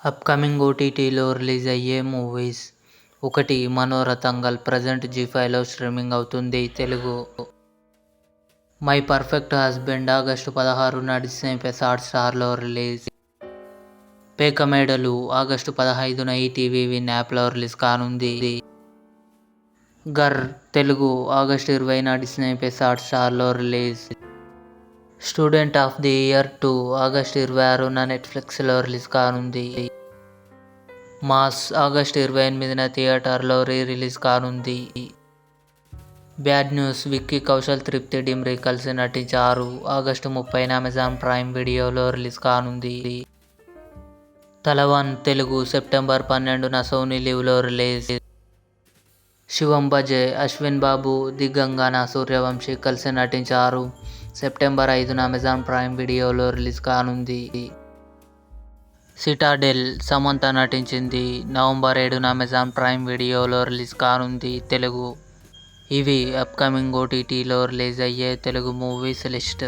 Upcoming ఓటీటీలో release అయ్యే movies. 1. Manorathangal present జీ5లో స్ట్రీమింగ్ అవుతుంది. Telugu. My perfect husband August 16న డిస్నీ ప్లస్ హాట్స్టార్లో రిలీజ్. పేకమేడలు ఆగస్టు 15న ఈటీవీ విన్ యాప్లో రిలీజ్ కానుంది. గర్ తెలుగు ఆగస్టు 20న డిస్నీ ప్లస్ హాట్స్టార్లో release. Student of the year 2 August 26న నెట్ఫ్లిక్స్లో రిలీజ్ కానుంది. మాస్ ఆగస్టు 28న థియేటర్లో రిలీజ్ కానుంది. బ్యాడ్ న్యూస్ విక్కీ కౌశల్, తృప్తి డిమ్రీ కలిసి నటించారు. ఆగస్టు 30న అమెజాన్ ప్రైమ్ వీడియోలో రిలీజ్ కానుంది. Thalavan Telugu September 12న Sony లివ్లో release. శివం బజే, అశ్విన్ బాబు, దిగంగన సూర్యవంశీ కలిసి నటించారు. సెప్టెంబర్ 5న అమెజాన్ ప్రైమ్ వీడియోలో రిలీజ్ కానుంది. సిటాడెల్ సమంత నటించింది. నవంబర్ 7న అమెజాన్ ప్రైమ్ వీడియోలో రిలీజ్ కానుంది. తెలుగు. ఇవి అప్కమింగ్ ఓటీటీలో రిలీజ్ అయ్యే తెలుగు మూవీస్ లిస్ట్.